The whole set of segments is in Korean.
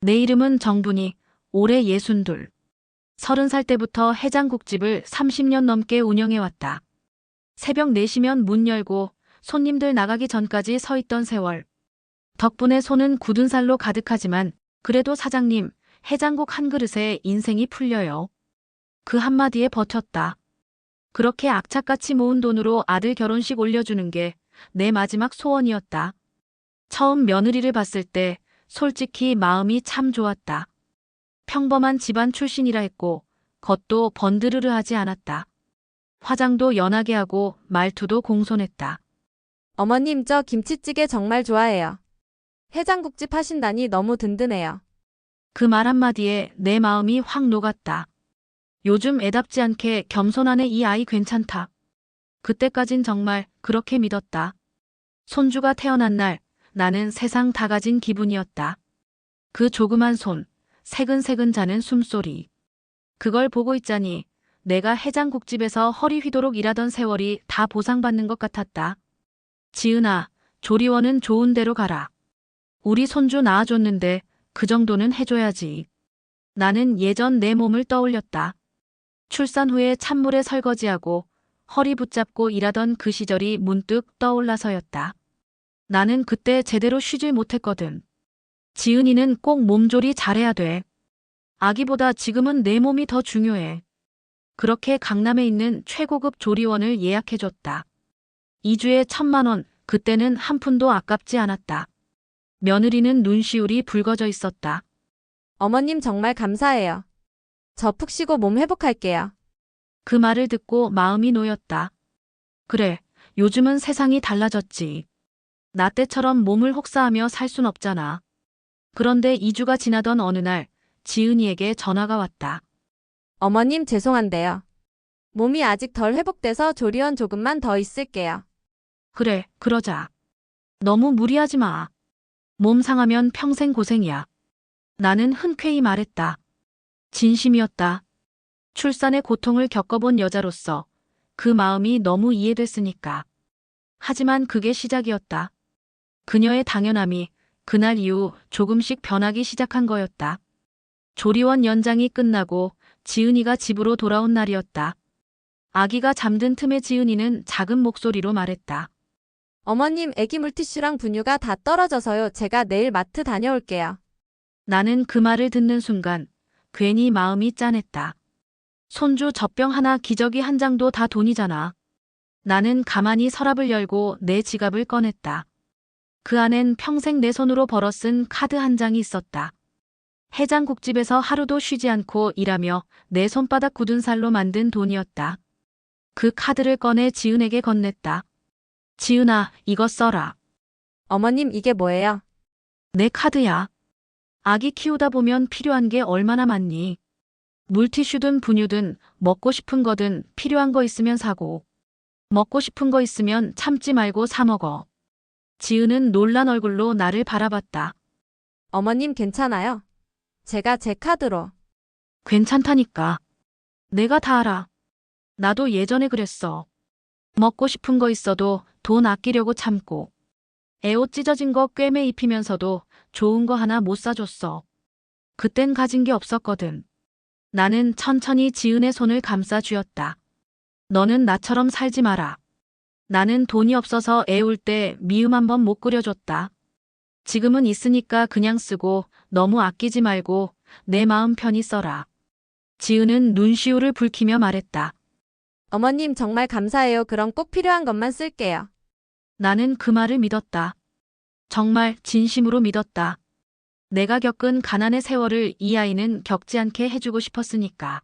내 이름은 정분이, 올해 62. 30살 때부터 해장국집을 30년 넘게 운영해왔다. 새벽 4시면 문 열고 손님들 나가기 전까지 서 있던 세월. 덕분에 손은 굳은 살로 가득하지만 그래도 사장님, 해장국 한 그릇에 인생이 풀려요. 그 한마디에 버텼다. 그렇게 악착같이 모은 돈으로 아들 결혼식 올려주는 게 내 마지막 소원이었다. 처음 며느리를 봤을 때 솔직히 마음이 참 좋았다. 평범한 집안 출신이라 했고 겉도 번드르르하지 않았다. 화장도 연하게 하고 말투도 공손했다. 어머님, 저 김치찌개 정말 좋아해요. 해장국집 하신다니 너무 든든해요. 그 말 한마디에 내 마음이 확 녹았다. 요즘 애답지 않게 겸손하네, 이 아이 괜찮다. 그때까진 정말 그렇게 믿었다. 손주가 태어난 날 나는 세상 다 가진 기분이었다. 그 조그만 손, 새근새근 자는 숨소리. 그걸 보고 있자니 내가 해장국집에서 허리 휘도록 일하던 세월이 다 보상받는 것 같았다. 지은아, 조리원은 좋은 데로 가라. 우리 손주 낳아줬는데 그 정도는 해줘야지. 나는 예전 내 몸을 떠올렸다. 출산 후에 찬물에 설거지하고 허리 붙잡고 일하던 그 시절이 문득 떠올라서였다. 나는 그때 제대로 쉬질 못했거든. 지은이는 꼭 몸조리 잘해야 돼. 아기보다 지금은 내 몸이 더 중요해. 그렇게 강남에 있는 최고급 조리원을 예약해줬다. 2주에 1,000만 원, 그때는 한 푼도 아깝지 않았다. 며느리는 눈시울이 붉어져 있었다. 어머님 정말 감사해요. 저 푹 쉬고 몸 회복할게요. 그 말을 듣고 마음이 놓였다. 그래, 요즘은 세상이 달라졌지. 나 때처럼 몸을 혹사하며 살 순 없잖아. 그런데 2주가 지나던 어느 날 지은이에게 전화가 왔다. 어머님 죄송한데요. 몸이 아직 덜 회복돼서 조리원 조금만 더 있을게요. 그래, 그러자. 너무 무리하지 마. 몸 상하면 평생 고생이야. 나는 흔쾌히 말했다. 진심이었다. 출산의 고통을 겪어본 여자로서 그 마음이 너무 이해됐으니까. 하지만 그게 시작이었다. 그녀의 당연함이 그날 이후 조금씩 변하기 시작한 거였다. 조리원 연장이 끝나고 지은이가 집으로 돌아온 날이었다. 아기가 잠든 틈에 지은이는 작은 목소리로 말했다. 어머님, 애기 물티슈랑 분유가 다 떨어져서요. 제가 내일 마트 다녀올게요. 나는 그 말을 듣는 순간 괜히 마음이 짠했다. 손주 젖병 하나, 기저귀 한 장도 다 돈이잖아. 나는 가만히 서랍을 열고 내 지갑을 꺼냈다. 그 안엔 평생 내 손으로 벌어 쓴 카드 한 장이 있었다. 해장국집에서 하루도 쉬지 않고 일하며 내 손바닥 굳은 살로 만든 돈이었다. 그 카드를 꺼내 지은에게 건넸다. 지은아, 이거 써라. 어머님, 이게 뭐예요? 내 카드야. 아기 키우다 보면 필요한 게 얼마나 많니. 물티슈든 분유든 먹고 싶은 거든 필요한 거 있으면 사고. 먹고 싶은 거 있으면 참지 말고 사 먹어. 지은은 놀란 얼굴로 나를 바라봤다. 어머님 괜찮아요? 제가 제 카드로. 괜찮다니까. 내가 다 알아. 나도 예전에 그랬어. 먹고 싶은 거 있어도 돈 아끼려고 참고. 애옷 찢어진 거 꿰매 입히면서도 좋은 거 하나 못 사줬어. 그땐 가진 게 없었거든. 나는 천천히 지은의 손을 감싸 쥐었다. 너는 나처럼 살지 마라. 나는 돈이 없어서 애 울 때 미움 한 번 못 끓여줬다. 지금은 있으니까 그냥 쓰고 너무 아끼지 말고 내 마음 편히 써라. 지은은 눈시울을 붉히며 말했다. 어머님 정말 감사해요. 그럼 꼭 필요한 것만 쓸게요. 나는 그 말을 믿었다. 정말 진심으로 믿었다. 내가 겪은 가난의 세월을 이 아이는 겪지 않게 해주고 싶었으니까.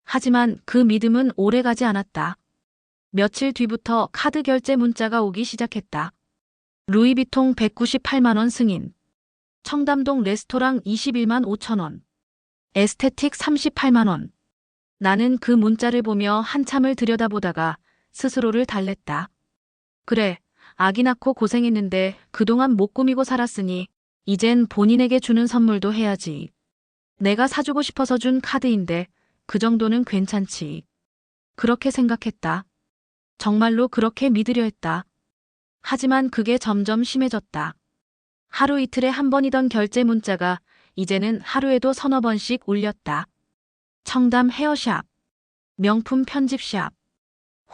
하지만 그 믿음은 오래가지 않았다. 며칠 뒤부터 카드 결제 문자가 오기 시작했다. 루이비통 198만 원 승인. 청담동 레스토랑 21만 5천 원. 에스테틱 38만 원. 나는 그 문자를 보며 한참을 들여다보다가 스스로를 달랬다. 그래, 아기 낳고 고생했는데 그동안 못 꾸미고 살았으니 이젠 본인에게 주는 선물도 해야지. 내가 사주고 싶어서 준 카드인데 그 정도는 괜찮지. 그렇게 생각했다. 정말로 그렇게 믿으려 했다. 하지만 그게 점점 심해졌다. 하루 이틀에 한 번이던 결제 문자가 이제는 하루에도 서너 번씩 울렸다. 청담 헤어샵, 명품 편집샵,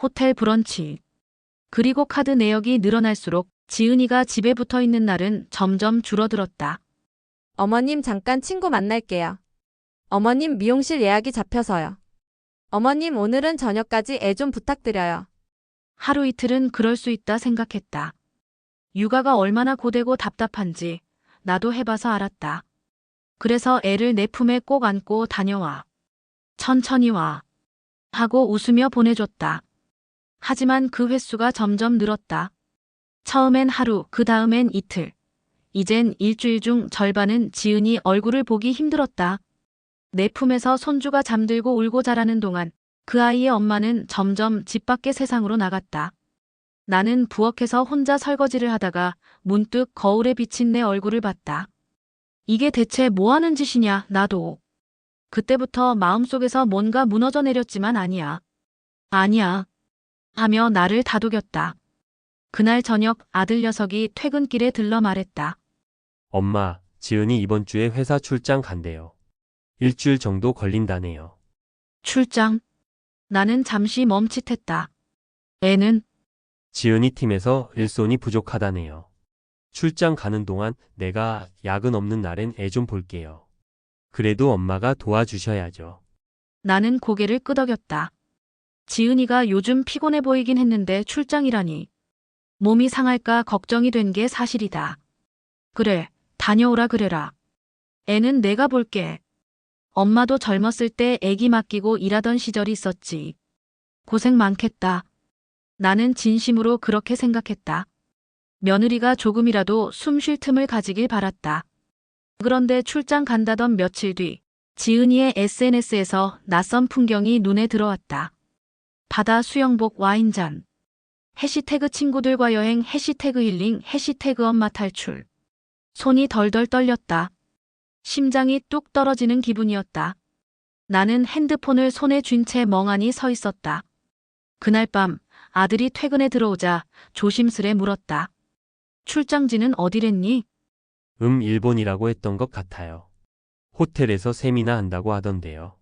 호텔 브런치. 그리고 카드 내역이 늘어날수록 지은이가 집에 붙어 있는 날은 점점 줄어들었다. 어머님 잠깐 친구 만날게요. 어머님 미용실 예약이 잡혀서요. 어머님 오늘은 저녁까지 애 좀 부탁드려요. 하루 이틀은 그럴 수 있다 생각했다. 육아가 얼마나 고되고 답답한지 나도 해봐서 알았다. 그래서 애를 내 품에 꼭 안고 다녀와. 천천히 와. 하고 웃으며 보내줬다. 하지만 그 횟수가 점점 늘었다. 처음엔 하루, 그 다음엔 이틀. 이젠 일주일 중 절반은 지은이 얼굴을 보기 힘들었다. 내 품에서 손주가 잠들고 울고 자라는 동안 그 아이의 엄마는 점점 집 밖의 세상으로 나갔다. 나는 부엌에서 혼자 설거지를 하다가 문득 거울에 비친 내 얼굴을 봤다. 이게 대체 뭐 하는 짓이냐, 나도. 그때부터 마음속에서 뭔가 무너져 내렸지만 아니야. 아니야. 하며 나를 다독였다. 그날 저녁 아들 녀석이 퇴근길에 들러 말했다. 엄마, 지은이 이번 주에 회사 출장 간대요. 일주일 정도 걸린다네요. 출장. 나는 잠시 멈칫했다. 애는? 지은이 팀에서 일손이 부족하다네요. 출장 가는 동안 내가 야근 없는 날엔 애 좀 볼게요. 그래도 엄마가 도와주셔야죠. 나는 고개를 끄덕였다. 지은이가 요즘 피곤해 보이긴 했는데 출장이라니. 몸이 상할까 걱정이 된 게 사실이다. 그래, 다녀오라 그래라. 애는 내가 볼게. 엄마도 젊었을 때 애기 맡기고 일하던 시절이 있었지. 고생 많겠다. 나는 진심으로 그렇게 생각했다. 며느리가 조금이라도 숨 쉴 틈을 가지길 바랐다. 그런데 출장 간다던 며칠 뒤 지은이의 SNS에서 낯선 풍경이 눈에 들어왔다. 바다 수영복 와인잔. 해시태그 친구들과 여행, 해시태그 힐링, 해시태그 엄마 탈출. 손이 덜덜 떨렸다. 심장이 뚝 떨어지는 기분이었다. 나는 핸드폰을 손에 쥔 채 멍하니 서 있었다. 그날 밤 아들이 퇴근에 들어오자 조심스레 물었다. 출장지는 어디랬니? 일본이라고 했던 것 같아요. 호텔에서 세미나 한다고 하던데요.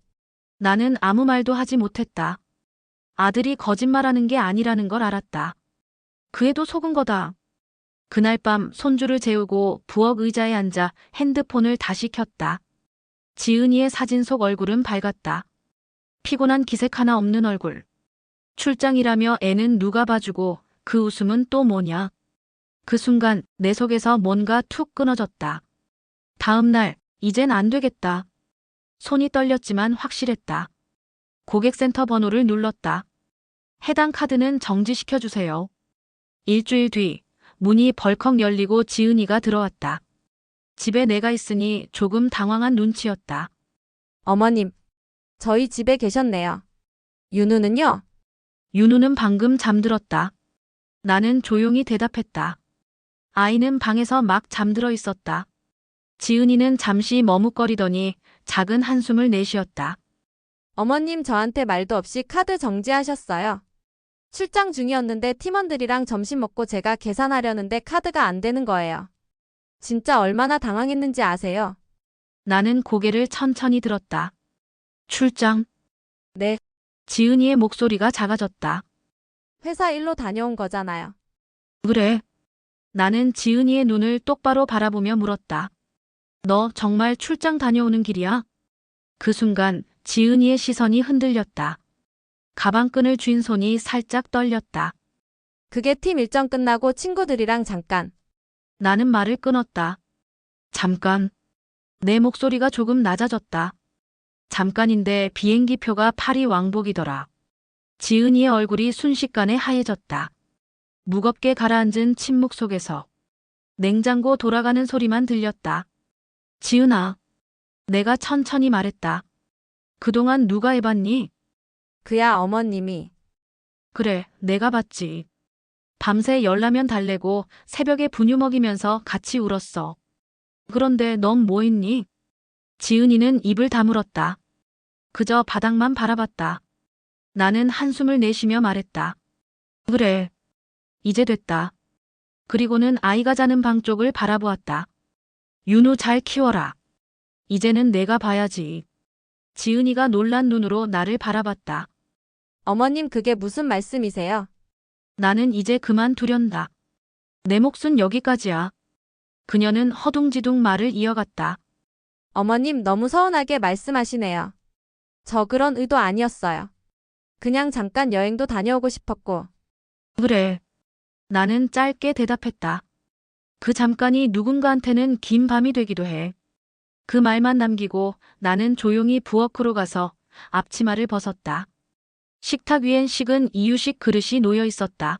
나는 아무 말도 하지 못했다. 아들이 거짓말하는 게 아니라는 걸 알았다. 그 애도 속은 거다. 그날 밤 손주를 재우고 부엌 의자에 앉아 핸드폰을 다시 켰다. 지은이의 사진 속 얼굴은 밝았다. 피곤한 기색 하나 없는 얼굴. 출장이라며 애는 누가 봐주고 그 웃음은 또 뭐냐. 그 순간 내 속에서 뭔가 툭 끊어졌다. 다음 날, 이젠 안 되겠다. 손이 떨렸지만 확실했다. 고객센터 번호를 눌렀다. 해당 카드는 정지시켜주세요. 일주일 뒤 문이 벌컥 열리고 지은이가 들어왔다. 집에 내가 있으니 조금 당황한 눈치였다. 어머님, 저희 집에 계셨네요. 윤우는요? 윤우는 방금 잠들었다. 나는 조용히 대답했다. 아이는 방에서 막 잠들어 있었다. 지은이는 잠시 머뭇거리더니 작은 한숨을 내쉬었다. 어머님 저한테 말도 없이 카드 정지하셨어요. 출장 중이었는데 팀원들이랑 점심 먹고 제가 계산하려는데 카드가 안 되는 거예요. 진짜 얼마나 당황했는지 아세요? 나는 고개를 천천히 들었다. 출장? 네, 지은이의 목소리가 작아졌다. 회사 일로 다녀온 거잖아요. 그래. 나는 지은이의 눈을 똑바로 바라보며 물었다. 너 정말 출장 다녀오는 길이야? 그 순간 지은이의 시선이 흔들렸다. 가방끈을 쥔 손이 살짝 떨렸다. 그게 팀 일정 끝나고 친구들이랑 잠깐. 나는 말을 끊었다. 잠깐. 내 목소리가 조금 낮아졌다. 잠깐인데 비행기표가 파리 왕복이더라. 지은이의 얼굴이 순식간에 하얘졌다. 무겁게 가라앉은 침묵 속에서 냉장고 돌아가는 소리만 들렸다. 지은아. 내가 천천히 말했다. 그동안 누가 해봤니? 그야 어머님이. 그래, 내가 봤지. 밤새 열라면 달래고 새벽에 분유 먹이면서 같이 울었어. 그런데 넌 뭐 했니? 지은이는 입을 다물었다. 그저 바닥만 바라봤다. 나는 한숨을 내쉬며 말했다. 그래. 이제 됐다. 그리고는 아이가 자는 방 쪽을 바라보았다. 윤우 잘 키워라. 이제는 내가 봐야지. 지은이가 놀란 눈으로 나를 바라봤다. 어머님 그게 무슨 말씀이세요? 나는 이제 그만두련다. 내 몫은 여기까지야. 그녀는 허둥지둥 말을 이어갔다. 어머님 너무 서운하게 말씀하시네요. 저 그런 의도 아니었어요. 그냥 잠깐 여행도 다녀오고 싶었고. 그래. 나는 짧게 대답했다. 그 잠깐이 누군가한테는 긴 밤이 되기도 해. 그 말만 남기고 나는 조용히 부엌으로 가서 앞치마를 벗었다. 식탁 위엔 식은 이유식 그릇이 놓여 있었다.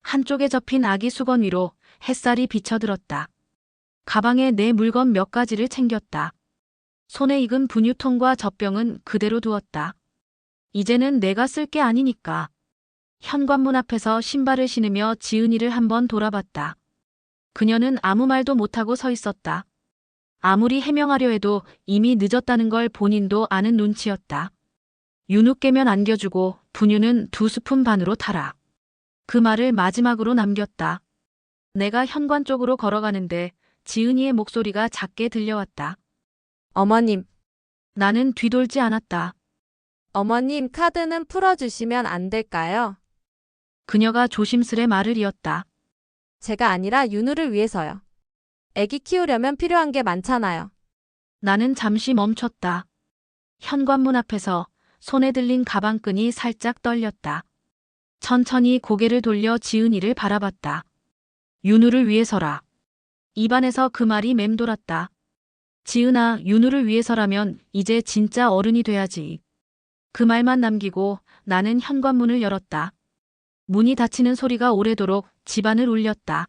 한쪽에 접힌 아기 수건 위로 햇살이 비쳐들었다. 가방에 내 물건 몇 가지를 챙겼다. 손에 익은 분유통과 젖병은 그대로 두었다. 이제는 내가 쓸 게 아니니까. 현관문 앞에서 신발을 신으며 지은이를 한번 돌아봤다. 그녀는 아무 말도 못하고 서 있었다. 아무리 해명하려 해도 이미 늦었다는 걸 본인도 아는 눈치였다. 윤우 깨면 안겨주고 분유는 2스푼 반으로 타라. 그 말을 마지막으로 남겼다. 내가 현관 쪽으로 걸어가는데 지은이의 목소리가 작게 들려왔다. 어머님, 나는 뒤돌지 않았다. 어머님 카드는 풀어주시면 안 될까요? 그녀가 조심스레 말을 이었다. 제가 아니라 윤우를 위해서요. 애기 키우려면 필요한 게 많잖아요. 나는 잠시 멈췄다. 현관문 앞에서 손에 들린 가방끈이 살짝 떨렸다. 천천히 고개를 돌려 지은이를 바라봤다. 윤우를 위해서라. 입안에서 그 말이 맴돌았다. 지은아, 윤우를 위해서라면 이제 진짜 어른이 돼야지. 그 말만 남기고 나는 현관문을 열었다. 문이 닫히는 소리가 오래도록 집안을 울렸다.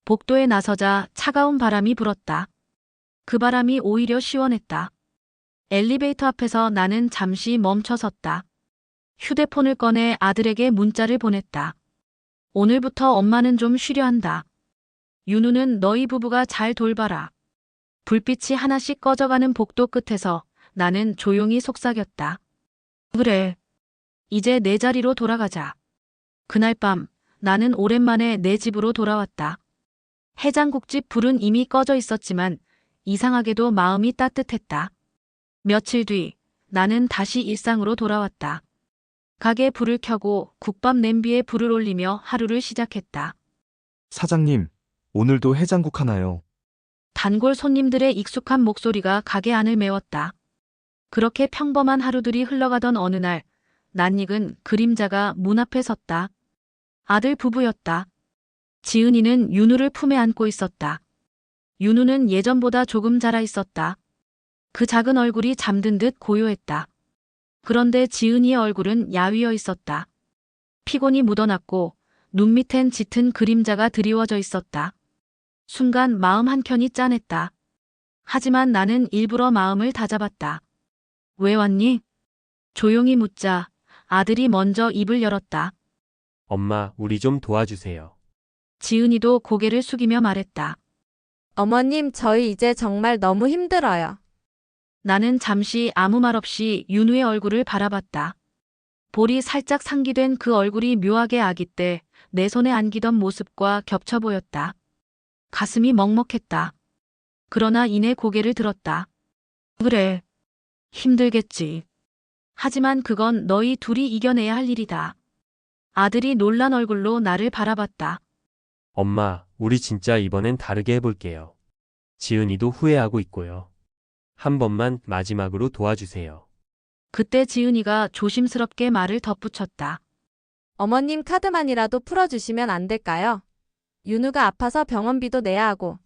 복도에 나서자 차가운 바람이 불었다. 그 바람이 오히려 시원했다. 엘리베이터 앞에서 나는 잠시 멈춰섰다. 휴대폰을 꺼내 아들에게 문자를 보냈다. 오늘부터 엄마는 좀 쉬려 한다. 윤우는 너희 부부가 잘 돌봐라. 불빛이 하나씩 꺼져가는 복도 끝에서 나는 조용히 속삭였다. 그래. 이제 내 자리로 돌아가자. 그날 밤 나는 오랜만에 내 집으로 돌아왔다. 해장국집 불은 이미 꺼져 있었지만 이상하게도 마음이 따뜻했다. 며칠 뒤 나는 다시 일상으로 돌아왔다. 가게 불을 켜고 국밥 냄비에 불을 올리며 하루를 시작했다. 사장님, 오늘도 해장국 하나요? 단골 손님들의 익숙한 목소리가 가게 안을 메웠다. 그렇게 평범한 하루들이 흘러가던 어느 날, 낯익은 그림자가 문 앞에 섰다. 아들 부부였다. 지은이는 윤우를 품에 안고 있었다. 윤우는 예전보다 조금 자라 있었다. 그 작은 얼굴이 잠든 듯 고요했다. 그런데 지은이의 얼굴은 야위어 있었다. 피곤이 묻어났고 눈 밑엔 짙은 그림자가 드리워져 있었다. 순간 마음 한켠이 짠했다. 하지만 나는 일부러 마음을 다잡았다. 왜 왔니? 조용히 묻자 아들이 먼저 입을 열었다. 엄마, 우리 좀 도와주세요. 지은이도 고개를 숙이며 말했다. 어머님 저희 이제 정말 너무 힘들어요. 나는 잠시 아무 말 없이 윤우의 얼굴을 바라봤다. 볼이 살짝 상기된 그 얼굴이 묘하게 아기 때 내 손에 안기던 모습과 겹쳐 보였다. 가슴이 먹먹했다. 그러나 이내 고개를 들었다. 그래. 힘들겠지. 하지만 그건 너희 둘이 이겨내야 할 일이다. 아들이 놀란 얼굴로 나를 바라봤다. 엄마, 우리 진짜 이번엔 다르게 해볼게요. 지은이도 후회하고 있고요. 한 번만 마지막으로 도와주세요. 그때 지은이가 조심스럽게 말을 덧붙였다. 어머님 카드만이라도 풀어주시면 안 될까요? 윤우가 아파서 병원비도 내야 하고.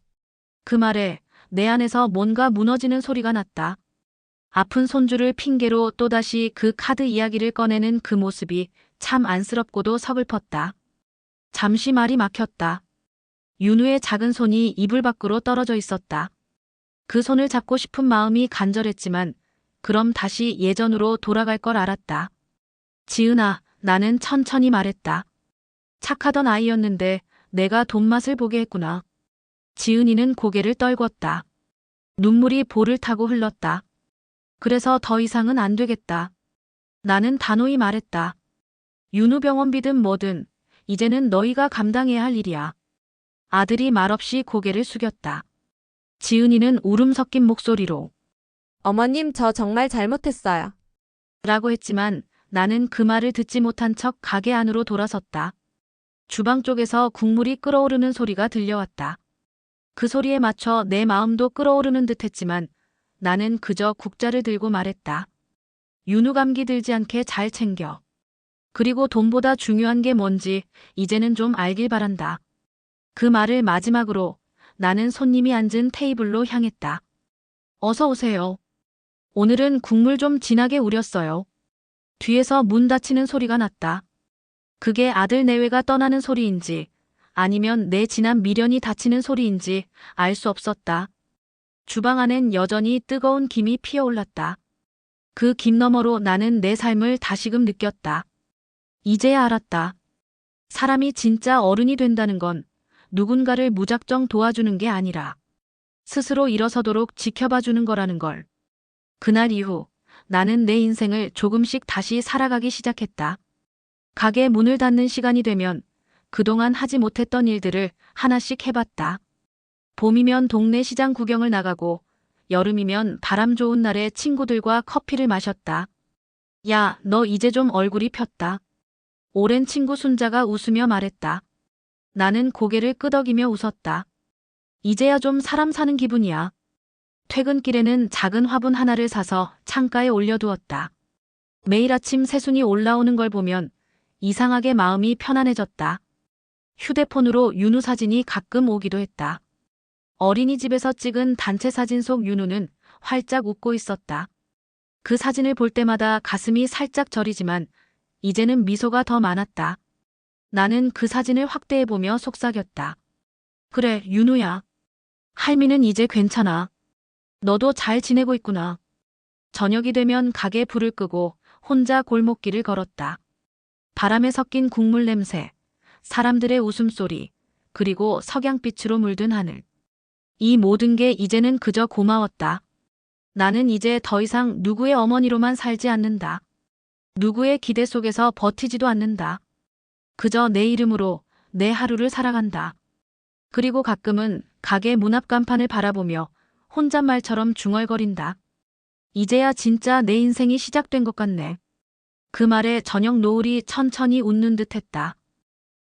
그 말에 내 안에서 뭔가 무너지는 소리가 났다. 아픈 손주를 핑계로 또다시 그 카드 이야기를 꺼내는 그 모습이 참 안쓰럽고도 서글펐다. 잠시 말이 막혔다. 윤우의 작은 손이 이불 밖으로 떨어져 있었다. 그 손을 잡고 싶은 마음이 간절했지만 그럼 다시 예전으로 돌아갈 걸 알았다. 지은아, 나는 천천히 말했다. 착하던 아이였는데 내가 돈맛을 보게 했구나. 지은이는 고개를 떨궜다. 눈물이 볼을 타고 흘렀다. 그래서 더 이상은 안 되겠다. 나는 단호히 말했다. 윤우 병원비든 뭐든 이제는 너희가 감당해야 할 일이야. 아들이 말없이 고개를 숙였다. 지은이는 울음 섞인 목소리로 어머님, 저 정말 잘못했어요. 라고 했지만 나는 그 말을 듣지 못한 척 가게 안으로 돌아섰다. 주방 쪽에서 국물이 끓어오르는 소리가 들려왔다. 그 소리에 맞춰 내 마음도 끓어오르는 듯 했지만 나는 그저 국자를 들고 말했다. 윤우 감기 들지 않게 잘 챙겨. 그리고 돈보다 중요한 게 뭔지 이제는 좀 알길 바란다. 그 말을 마지막으로 나는 손님이 앉은 테이블로 향했다. 어서 오세요. 오늘은 국물 좀 진하게 우렸어요. 뒤에서 문 닫히는 소리가 났다. 그게 아들 내외가 떠나는 소리인지 아니면 내 지난 미련이 닫히는 소리인지 알 수 없었다. 주방 안엔 여전히 뜨거운 김이 피어올랐다. 그 김 너머로 나는 내 삶을 다시금 느꼈다. 이제야 알았다. 사람이 진짜 어른이 된다는 건 누군가를 무작정 도와주는 게 아니라 스스로 일어서도록 지켜봐주는 거라는 걸. 그날 이후 나는 내 인생을 조금씩 다시 살아가기 시작했다. 가게 문을 닫는 시간이 되면 그동안 하지 못했던 일들을 하나씩 해봤다. 봄이면 동네 시장 구경을 나가고 여름이면 바람 좋은 날에 친구들과 커피를 마셨다. 야, 너 이제 좀 얼굴이 폈다. 오랜 친구 순자가 웃으며 말했다. 나는 고개를 끄덕이며 웃었다. 이제야 좀 사람 사는 기분이야. 퇴근길에는 작은 화분 하나를 사서 창가에 올려두었다. 매일 아침 새순이 올라오는 걸 보면 이상하게 마음이 편안해졌다. 휴대폰으로 윤우 사진이 가끔 오기도 했다. 어린이집에서 찍은 단체 사진 속 윤우는 활짝 웃고 있었다. 그 사진을 볼 때마다 가슴이 살짝 저리지만 이제는 미소가 더 많았다. 나는 그 사진을 확대해보며 속삭였다. 그래, 윤우야. 할미는 이제 괜찮아. 너도 잘 지내고 있구나. 저녁이 되면 가게 불을 끄고 혼자 골목길을 걸었다. 바람에 섞인 국물 냄새, 사람들의 웃음소리, 그리고 석양빛으로 물든 하늘. 이 모든 게 이제는 그저 고마웠다. 나는 이제 더 이상 누구의 어머니로만 살지 않는다. 누구의 기대 속에서 버티지도 않는다. 그저 내 이름으로 내 하루를 살아간다. 그리고 가끔은 가게 문 앞 간판을 바라보며 혼잣말처럼 중얼거린다. 이제야 진짜 내 인생이 시작된 것 같네. 그 말에 저녁 노을이 천천히 웃는 듯 했다.